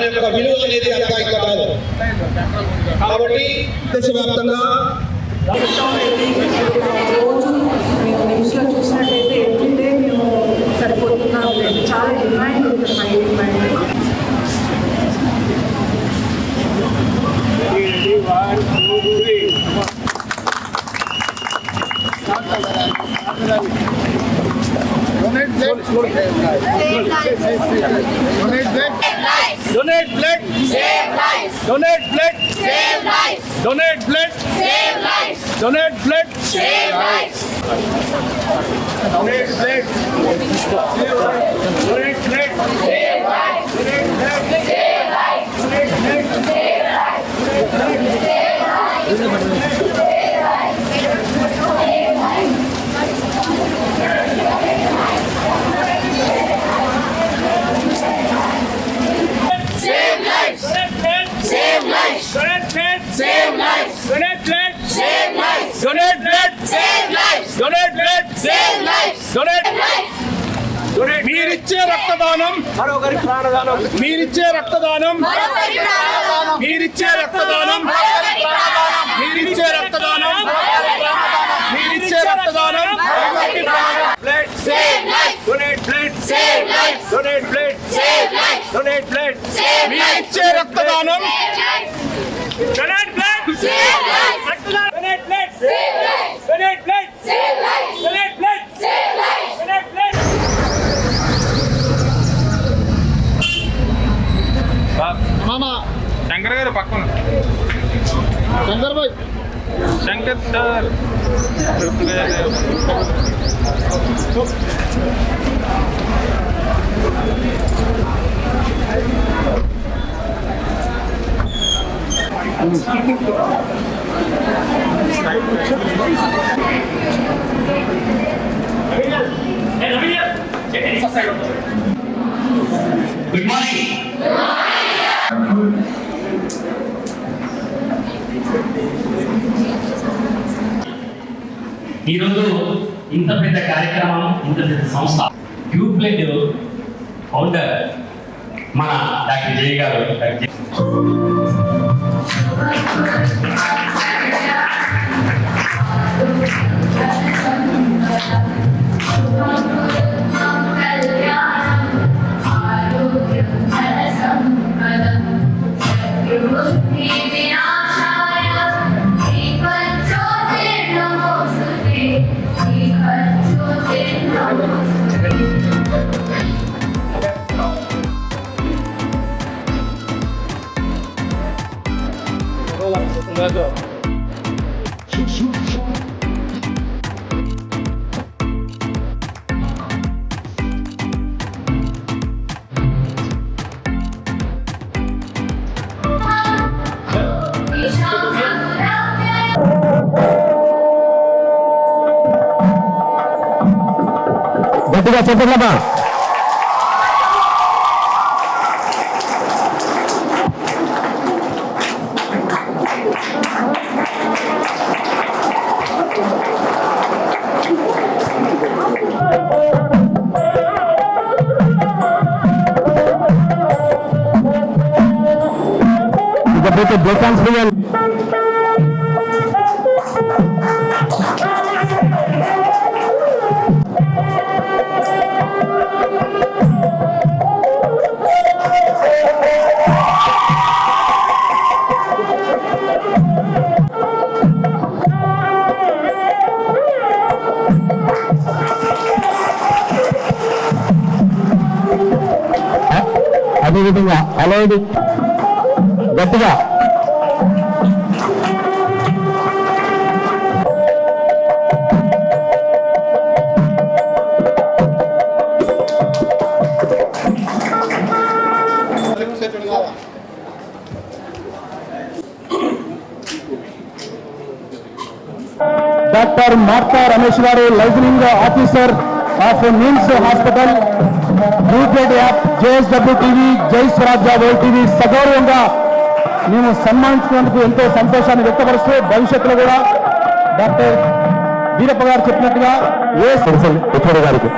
దాని యొక్క విలువ అనేది అంతా ఇంకా కాదు. కాబట్టి దేశవ్యాప్తంగా న్యూస్లో చూసినట్టయితే ఎవ్రీడే మేము సరిపోతున్నాం లేదు, చాలా డిమాండ్ ఉంటుంది high demand. Donate blood. Donate blood. Save lives. Donate blood. Save lives. Donate blood. Save lives. Donate blood. Save lives. Donate blood. Donate blood. Save lives. Donate blood. Save lives. Donate blood. Save lives. Save lives. Save lives. Donate blood. Save lives. Donate blood. Save lives. Donate blood. Save lives. Donate blood. Save lives. Donate lives. మీరిచ్చే రక్తదానం మరొకరి ప్రాణదానం. మీరిచ్చే రక్తదానం మరొకరి ప్రాణదానం. మీరిచ్చే రక్తదానం మరొకరి ప్రాణదానం. మీరిచ్చే రక్తదానం మరొకరి ప్రాణదానం. మీరిచ్చే రక్తదానం మరొకరి ప్రాణదానం. Blood save life. Donate blood save life. Donate blood save life. Donate blood save life. మీరిచ్చే రక్తదానం donate blood save life. Donate blood save life. Donate blood save life. Donate blood save life. Donate blood. మామా శంకర్ గారు పక్కన శంకర్ భాయ్ Shankar sir good morning. ఈరోజు ఇంత పెద్ద కార్యక్రమం, ఇంత పెద్ద సంస్థ ట్యూబ్లైట్ ఫౌండర్ మన డాక్టర్ జయ గారు. గట్టిగా చెప్పండి. ఇకపోతే బ్రేకాన్స్ చేయాలి. అదేవిధంగా అలైడ్ గట్టిగా డాక్టర్ మార్తా రమేష్ గారు, liaisoning officer of NIMS hospital, UPI app, JSW TV, జై స్వరాజ్య వరల్డ్ టీవీ సగౌరవంగా మేము సన్మానించినందుకు ఎంతో సంతోషాన్ని వ్యక్తపరుస్తూ భవిష్యత్తులో కూడా డాక్టర్ వీరప్ప గారు చెప్పినట్టుగా ఏ గారికి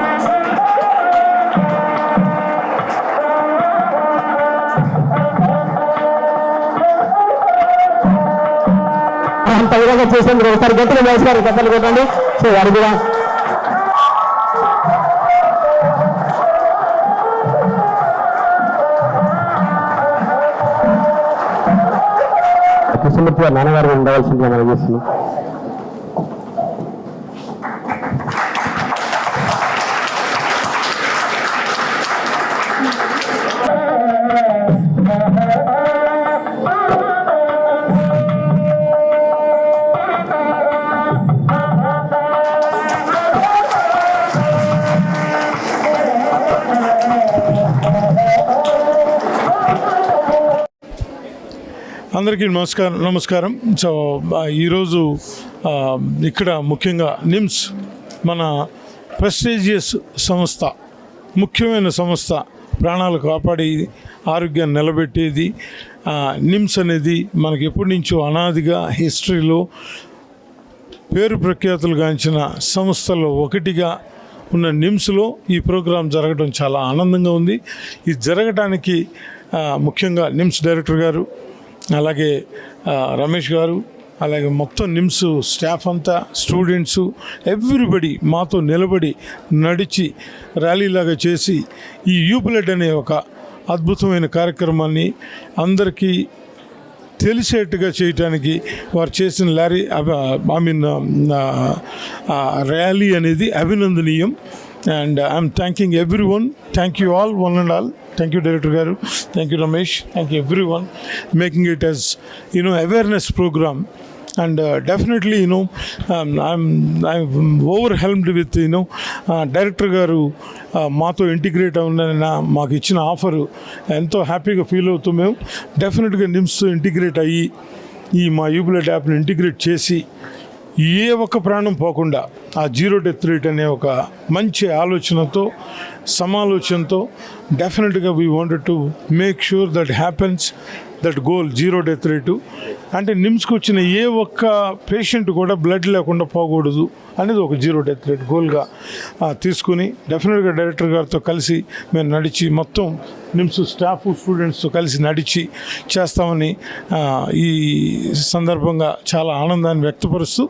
బాగా చేసేందుకు ఒకసారి గట్టిగా వేస్తారు కథలు కొట్టండి. సో వారు కూడా కృష్ణమూర్తి గారు నాన్నగారు ఉండవలసిందిగా మనం చేస్తున్నాం. అందరికీ నమస్కారం. సో ఈరోజు ఇక్కడ ముఖ్యంగా నిమ్స్ మన ప్రెస్టీజియస్ సంస్థ, ముఖ్యమైన సంస్థ, ప్రాణాలు కాపాడి ఆరోగ్యాన్ని నిలబెట్టేది నిమ్స్ అనేది మనకి ఎప్పటి నుంచో అనాదిగా హిస్టరీలో పేరు ప్రఖ్యాతులు గాంచిన సంస్థల్లో ఒకటిగా ఉన్న నిమ్స్లో ఈ ప్రోగ్రాం జరగడం చాలా ఆనందంగా ఉంది. ఇది జరగడానికి ముఖ్యంగా నిమ్స్ డైరెక్టర్ గారు, అలాగే రమేష్ గారు, అలాగే మొత్తం నిమ్స్ స్టాఫ్ అంతా, స్టూడెంట్స్, ఎవ్రీబడి మాతో నిలబడి నడిచి ర్యాలీలాగా చేసి ఈ యూబ్లెడ్ అనే ఒక అద్భుతమైన కార్యక్రమాన్ని అందరికీ తెలిసేట్టుగా చేయటానికి వారు చేసిన ర్యాలీ అనేది అభినందనీయం. And I'm thanking every one. Thank you all, one and all. Thank you, Director Garu. Thank you, Ramesh. Thank you, everyone, making it as, awareness program. And definitely, I'm overwhelmed with, Director Garu మాతో integrate అవ్వని మాకు ఇచ్చిన offer ఎంతో హ్యాపీగా feel అవుతాం. మేము డెఫినెట్గా నిమ్స్తో integrate అయ్యి ఈ మా యూబ్లెడ్ యాప్ని ఇంటిగ్రేట్ చేసి ఏ ఒక్క ప్రాణం పోకుండా ఆ జీరో డెత్ రేట్ అనే ఒక మంచి ఆలోచనతో, సమాలోచనతో డెఫినెట్గా we wanted to make sure that happens, that goal zero death rate. అంటే నిమ్స్కి వచ్చిన ఏ ఒక్క పేషెంట్ కూడా బ్లడ్ లేకుండా పోకూడదు అనేది ఒక జీరో డెత్ రేట్ గోల్గా తీసుకుని డెఫినెట్గా డైరెక్టర్ గారితో కలిసి మేము నడిచి, మొత్తం నిమ్స్ స్టాఫ్, స్టూడెంట్స్తో కలిసి నడిచి చేస్తామని ఈ సందర్భంగా చాలా ఆనందాన్ని వ్యక్తపరుస్తూ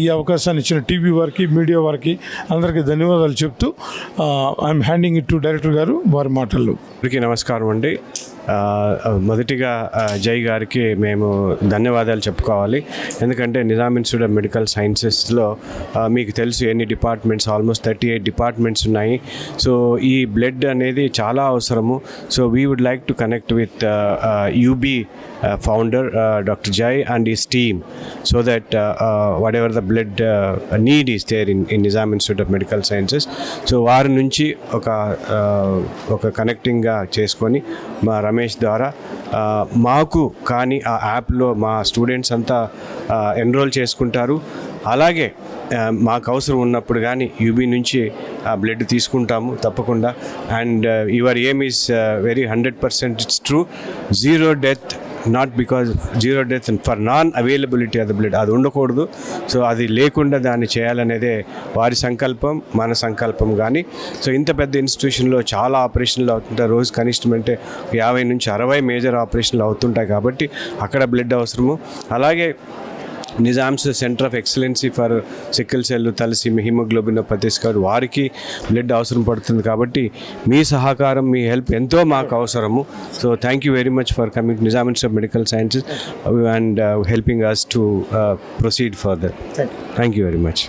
ఈ అవకాశాన్ని ఇచ్చిన టీవీ వారికి, మీడియా వారికి అందరికీ ధన్యవాదాలు చెప్తూ I'm handing it to director గారు వారి మాటల్లో. అందరికీ నమస్కారం అండి. మొదటిగా జై గారికి మేము ధన్యవాదాలు చెప్పుకోవాలి. ఎందుకంటే నిజాం ఇన్స్టిట్యూట్ ఆఫ్ మెడికల్ సైన్సెస్లో మీకు తెలుసు ఎన్ని డిపార్ట్మెంట్స్, ఆల్మోస్ట్ 38 డిపార్ట్మెంట్స్ ఉన్నాయి. సో ఈ బ్లడ్ అనేది చాలా అవసరము. So we would like to connect with UB founder doctor Jai and his team so that whatever the blood need is there in Nizam institute of medical sciences. So వారి నుంచి ఒక కనెక్టింగ్గా చేసుకొని మా రమేష్ ద్వారా మాకు కానీ ఆ యాప్లో మా స్టూడెంట్స్ అంతా ఎన్రోల్ చేసుకుంటారు. అలాగే మాకు అవసరం ఉన్నప్పుడు కానీ యూబీ నుంచి ఆ బ్లడ్ తీసుకుంటాము తప్పకుండా. And your aim is very 100% it's true. Zero death, not because zero death for non availability of the blood, అది ఉండకూడదు. సో అది లేకుండా దాన్ని చేయాలనేదే వారి సంకల్పం, మన సంకల్పం. కానీ సో ఇంత పెద్ద ఇన్స్టిట్యూషన్లో చాలా ఆపరేషన్లు అవుతుంటాయి రోజు, కనిష్టం అంటే 50 నుంచి 60 మేజర్ ఆపరేషన్లు అవుతుంటాయి. కాబట్టి అక్కడ బ్లడ్ అవసరము. అలాగే Nizam's centre of excellency for sickle cell, thalassemia, hemoglobinopathies కాదు, వారికి బ్లడ్ అవసరం పడుతుంది. కాబట్టి మీ సహకారం, మీ హెల్ప్ ఎంతో మాకు అవసరము. So thank you very much for coming Nizam institute of medical sciences and helping us to proceed further. Thank you very much.